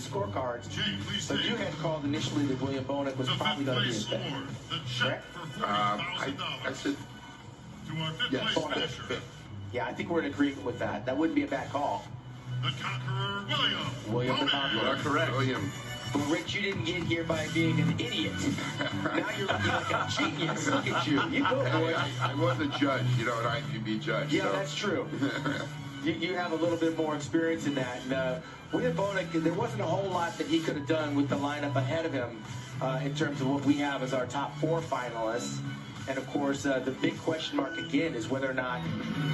scorecards, but you had called initially that William Bonac was probably going to be his bet. Correct? I said, yes, fifth. Yeah, I think we're in agreement with that. That wouldn't be a bad call. The Conqueror, William the Conqueror. You are correct. William. But Rich, you didn't get here by being an idiot. Now you're looking like a genius. Look at you. You go, boy. I was a judge. You know, and I can be judged. Yeah, so. that's true. You have a little bit more experience in that. And William Bonac, there wasn't a whole lot that he could have done with the lineup ahead of him in terms of what we have as our top 4 finalists. And, of course, the big question mark again is whether or not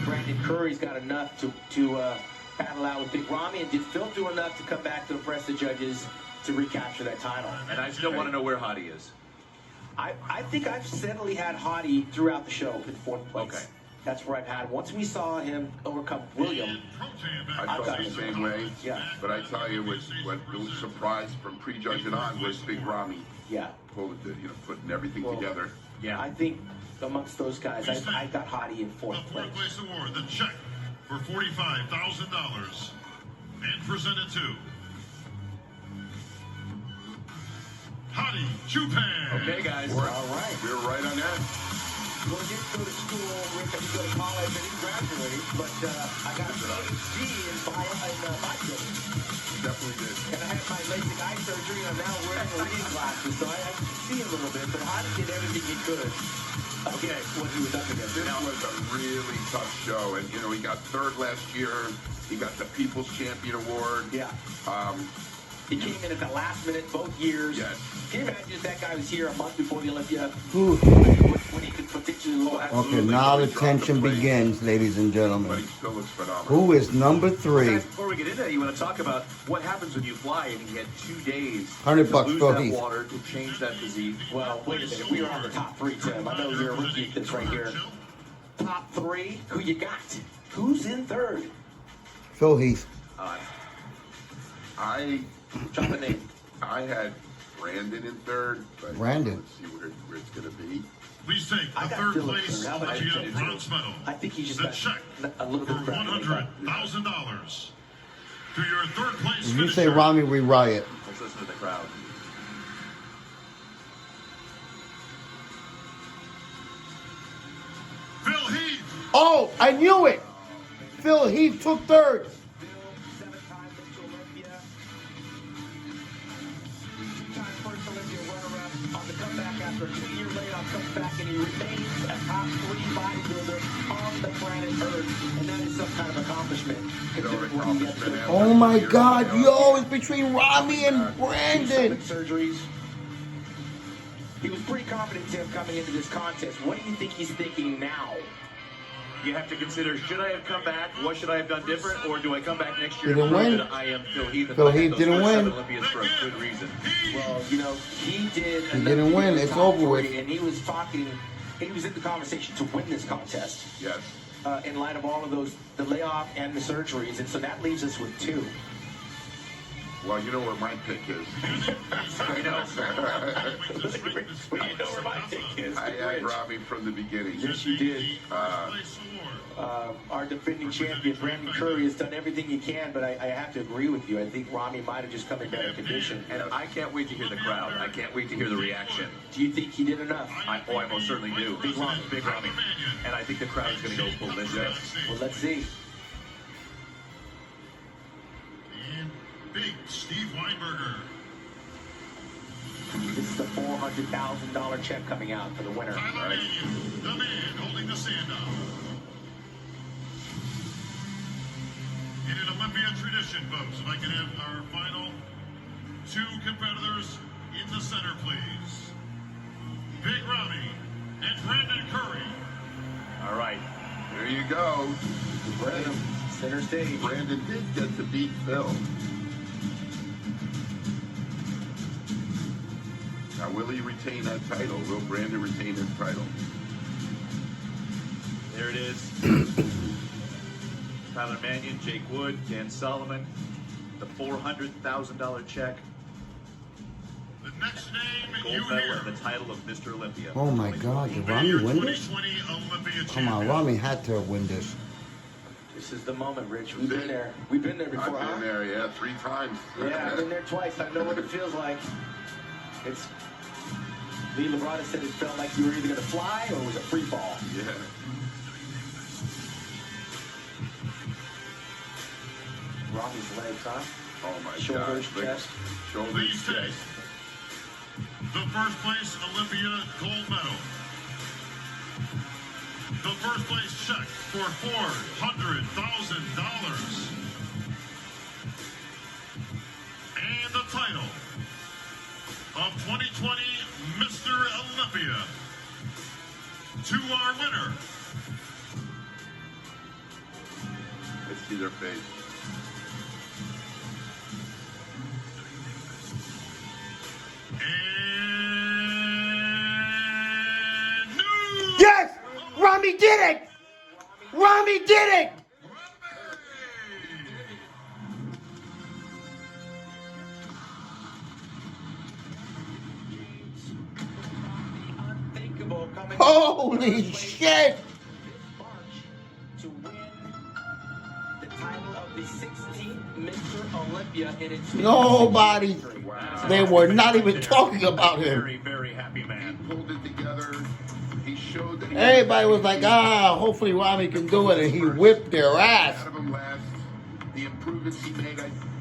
Brandon Curry's got enough to battle out with Big Ramy, and did Phil do enough to come back to impress the judges to recapture that title. And I still want to know where Hottie is. I think I've steadily had Hottie throughout the show in 4th place. Okay. That's where I've had. Once we saw him overcome William, I felt the same way. Yeah. But I tell you, what was surprised from prejudging on was Big Ramy. Yeah. Putting everything together. Yeah. I think amongst those guys, I got Hottie in 4th place. The 4th place award, the check for $45,000, and presented to Hottie Chupan. Okay, guys. All right. We were right on that. Well, he didn't go to school, Rick, I didn't go to college, I didn't graduate, but I got a PhD in bodybuilding. Definitely did. And I had my LASIK eye surgery, and I'm now wearing reading glasses, so I can see a little bit, but Hottie did everything he could. Okay, what he was up against. This was a really tough show, and, he got 3rd last year. He got the People's Champion Award. Yeah. He came in at the last minute both years. Yes. Can you imagine if that guy was here a month before the Olympia? Ooh. When he could potentially lose? Okay, now the tension begins, ladies and But gentlemen. he still looks phenomenal. Who is number 3? Guys, before we get into that, you want to talk about what happens when you fly and you had 2 days $100 to lose Phil that Heath. water, to change that physique. Well, wait a minute. We are on the top 3, Tim. I know you're a rookie at this right here. Top 3? Who you got? Who's in 3rd? Phil Heath. Drop a name. I had Brandon in 3rd. But Brandon. Let's see where it's going to be. Please take I the got 3rd Phil in place 3rd. How about you, Olympia Tim? bronze medal. I think he just The got check a little for bit credit. $100,000 to your 3rd place If you say finisher. Ramy, we riot. Let's listen to the crowd. Phil Heath. Oh, I knew it. Phil Heath took 3rd. 7-time Mr.olympia. 2-time first Olympia runner-up on the comeback after a 2-year layoff, comes back and he remains a top 3 bodybuilder on the planet Earth. And that is some kind of accomplishment. considering what he gets to. Oh my God, yo, it's between Ramy and Brandon. Surgeries. He was pretty confident, Tim, coming into this contest. What do you think he's thinking now? You have to consider, should I have come back? What should I have done different? Or do I come back next year Didn't and prove win. that I am Phil Heath? and Phil I had Heath those didn't first win. 7 Olympians for a good reason. Well, you know, he did. He didn't win. It's over with. And he was talking. He was in the conversation to win this contest. Yes. In light of all of those, the layoff and the surgeries, and so that leaves us with 2. Well, you know where my pick is. I know. You know where my pick is. I had Ramy from the beginning. Yes, you did. Our defending champion, Brandon Curry, has done everything he can, but I have to agree with you. I think Ramy might have just come in better condition. And I can't wait to hear the crowd. I can't wait to hear the reaction. Do you think he did enough? I most certainly do. Big Ramy. Big Ramy. And I think the crowd is going to go ballistic. Well, let's see. And Big Steve Weinberger. This is the $400,000 check coming out for the winner. Tyler Mania, the man holding the stand up. In an Olympia tradition, folks, if I can have our final 2 competitors in the center, please. Big Ramy and Brandon Curry. All right. There you go. Brandon, center stage. Brandon did get to beat Phil. Now, will he retain that title? Will Brandon retain his title? There it is. Tyler Mannion, Jake Wood, Dan Solomon. The $400,000 check. The next name you Gold medal hear. and the title of Mr. Olympia. Oh my God, did Will be Ramy your win this? 2020 Olympia Come on, champion. Ramy had to win this. This is the moment, Rich. We've been there. We've been there before, I've been there, yeah, 3 times. Yeah, I've been there twice. I know what it feels like. It's Lee Labrada said it felt like you were either going to fly or it was a free fall. Yeah. Ramy's legs, huh? Oh my Shoulders, God. chest. Shoulders, Please take chest. the first place Olympia gold medal. The first place check for $400,000. And the title of 2020 Mr. Olympia to our winner. Let's see their face. And new Yes! Ramy did it! Ramy did it! Unthinkable coming Holy shit! to win the title of the 16th Mr. Olympia in its Nobody. Wow. They were not even talking about him. Very, very happy He man. pulled it together. He showed that he Everybody was like, hopefully Ramy can do it, and he whipped their ass. out of him last. The improvements he made.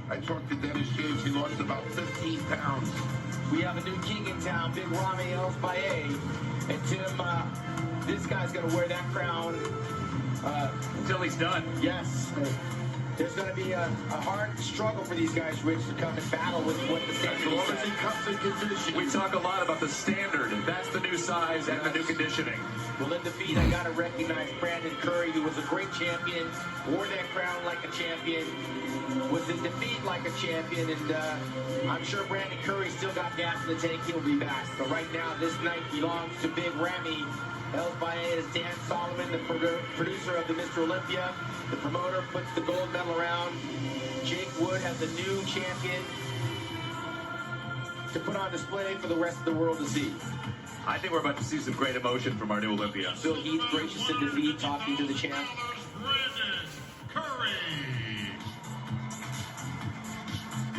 I talked to Dennis James. He lost about 15 pounds. We have a new king in town, Big Ramy El-Baye. And Tim, this guy's going to wear that crown. Until he's done. Yes. There's going to be a hard struggle for these guys, Rich, to come and battle with what the As standard long as is. he comes in condition. We talk a lot about the standard. That's the new size and the new conditioning. Well, in defeat, I got to recognize Brandon Curry, who was a great champion, wore that crown like a champion, was in defeat like a champion, and I'm sure Brandon Curry still got gas in the tank. He'll be back. But right now, this night belongs to Big Ramy. El-Baye is Dan Solomon, the producer of the Mr. Olympia. The promoter puts the gold medal around. Jake Wood has a new champion to put on display for the rest of the world to see. I think we're about to see some great emotion from our new Olympia. Bill Heath, gracious in defeat, talking to the champ. Brandon Curry.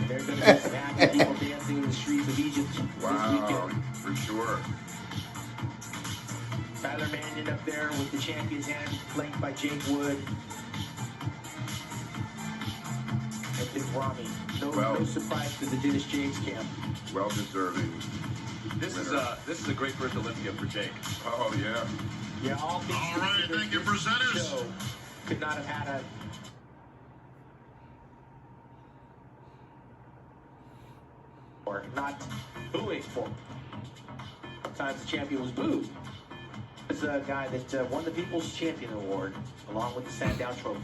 There are going to be some happy people dancing in the streets of Egypt this Wow, weekend. for sure. Tyler Mannion up there with the champion's hand, flanked by Jake Wood. And Big Ramy. No surprise to the Dennis James camp. Well deserving. This is a great first Olympia for Jake. Oh yeah. Yeah, all things All right, considered, thank you, this presenters. show could not have had a or not booing for. Sometimes the champion was booed. This is a guy that won the People's Champion Award along with the Sandown Trophy.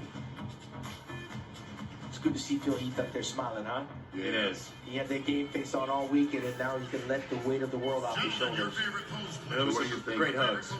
It's good to see Phil Heath up there smiling, huh? Yeah. It is. He had that game face on all weekend, and now he can let the weight of the world off his Gentlemen, your shoulders. favorite pose, Those What do you are think? great hugs.